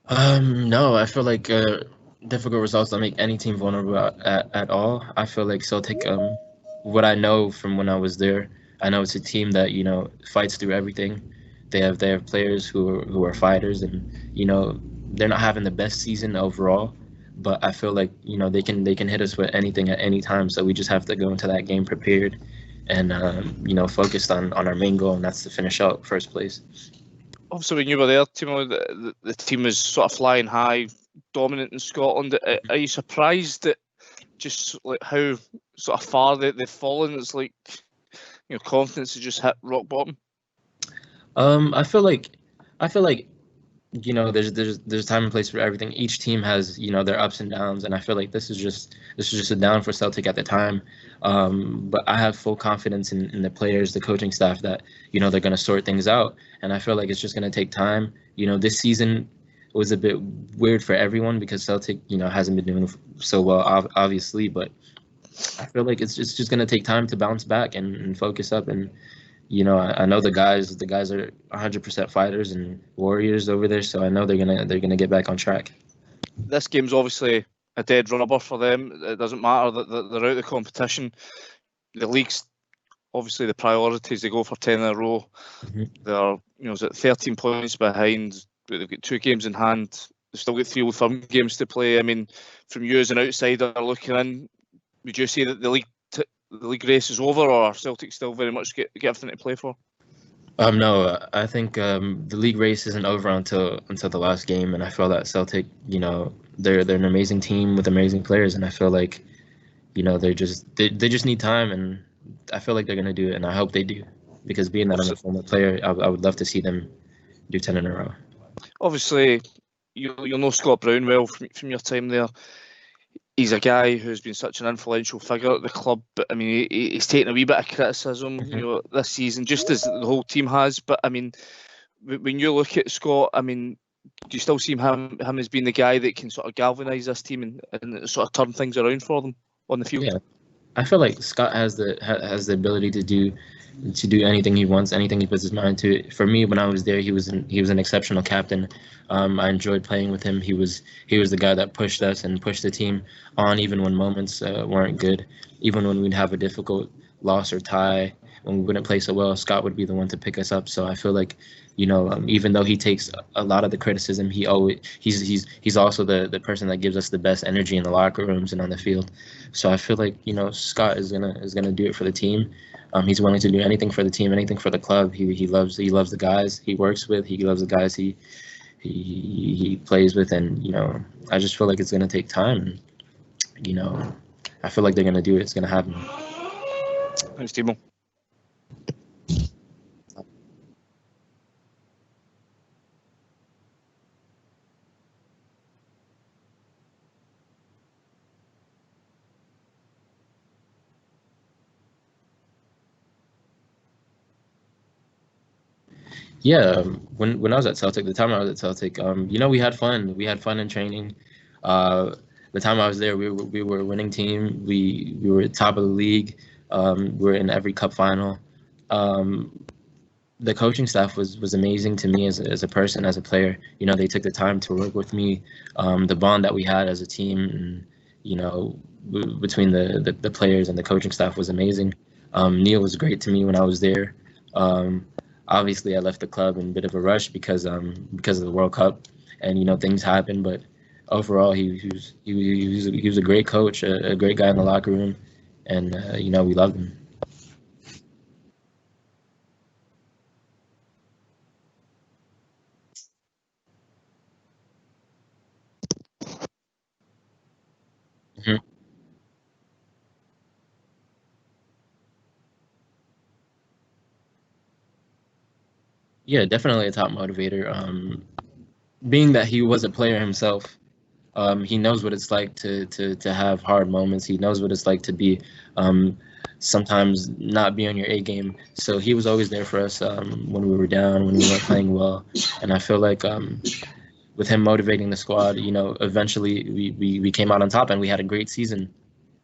No, I feel like difficult results don't make any team vulnerable at all. I feel like Celtic, what I know from when I was there, I know it's a team that, fights through everything. They have players who are fighters, and they're not having the best season overall, but I feel like, they can hit us with anything at any time. So we just have to go into that game prepared and focused on our main goal, and that's to finish out first place. Obviously, when you were there, Timo, the team was sort of flying high, dominant in Scotland. Are you surprised that just like how sort of far they've fallen? It's like, confidence has just hit rock bottom. I feel like there's time and place for everything. Each team has their ups and downs, and I feel like this is just a down for Celtic at the time. But I have full confidence in the players, the coaching staff, that they're going to sort things out, and I feel like it's just going to take time. This season was a bit weird for everyone because Celtic hasn't been doing so well, obviously, but I feel like it's just going to take time to bounce back and focus up. And I know the guys are 100% fighters and warriors over there, so I know they're gonna get back on track. This game's obviously a dead rubber for them. It doesn't matter that they're out of the competition. The league's obviously the priorities. They go for 10 in a row. Mhm. They're, is it 13 points behind, but they've got 2 games in hand. They've still got 3 Old Firm games to play. I mean, from you as an outsider looking in, would you say that the league race is over, or are Celtic still very much get everything to play for? No, I think the league race isn't over until the last game, and I feel that Celtic, they're an amazing team with amazing players, and I feel like, they just need time, and I feel like they're gonna do it, and I hope they do, because being that I'm a former player, I would love to see them do 10 in a row. Obviously, you'll know Scott Brown well from your time there. He's a guy who's been such an influential figure at the club, but I mean, he's taken a wee bit of criticism, this season, just as the whole team has. But I mean, when you look at Scott, I mean, do you still see him as being the guy that can sort of galvanise this team and sort of turn things around for them on the field? Yeah, I feel like Scott has the ability to do anything he wants, anything he puts his mind to. For me, when I was there, he was an exceptional captain. I enjoyed playing with him. He was the guy that pushed us and pushed the team on, even when moments weren't good, even when we'd have a difficult loss or tie, when we wouldn't play so well. Scott would be the one to pick us up. So I feel like, even though he takes a lot of the criticism, he's also the person that gives us the best energy in the locker rooms and on the field. So I feel like Scott is gonna do it for the team. He's willing to do anything for the team, anything for the club. He loves the guys he works with. He loves the guys he plays with, and I just feel like it's gonna take time. I feel like they're gonna do it. It's gonna happen. Thanks, Timo. Yeah, when I was at Celtic, the time I was at Celtic, we had fun. We had fun in training. Uh, the time I was there, we were a winning team. We were top of the league. We were in every cup final. Um, the coaching staff was amazing to me as a person, as a player. They took the time to work with me. The bond that we had as a team, and between the players and the coaching staff was amazing. Neil was great to me when I was there. Um, Obviously, I left the club in a bit of a rush because of the World Cup, and things happen. But overall, he was a great coach, a great guy in the locker room, and we loved him. Mhm. Yeah, definitely a top motivator. Being that he was a player himself, he knows what it's like to have hard moments. He knows what it's like to be um, sometimes not be on your A game. So he was always there for us when we were down, when we weren't playing well. And I feel like with him motivating the squad, eventually we came out on top and we had a great season.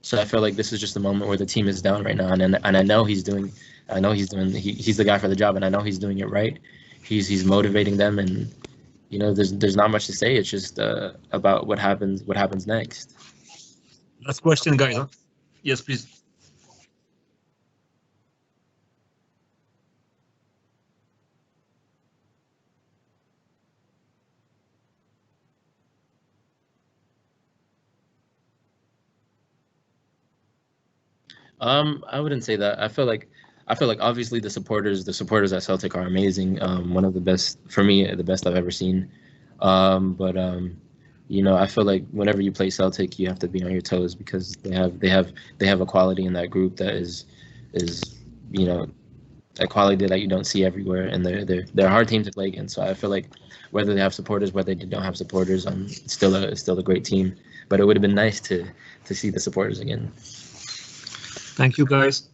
So I feel like this is just a moment where the team is down right now, and I know he's doing he's the guy for the job, and I know he's doing it right. He's motivating them, and there's not much to say. It's just about what happens next. Last question, guys. Huh? Yes, please. I wouldn't say that. I feel like obviously the supporters at Celtic are amazing. One of the best for me, the best I've ever seen. But I feel like whenever you play Celtic, you have to be on your toes because they have a quality in that group that is a quality that you don't see everywhere, and they're a hard team to play against. So I feel like whether they have supporters, whether they don't have supporters, it's still a great team. But it would have been nice to see the supporters again. Thank you, guys.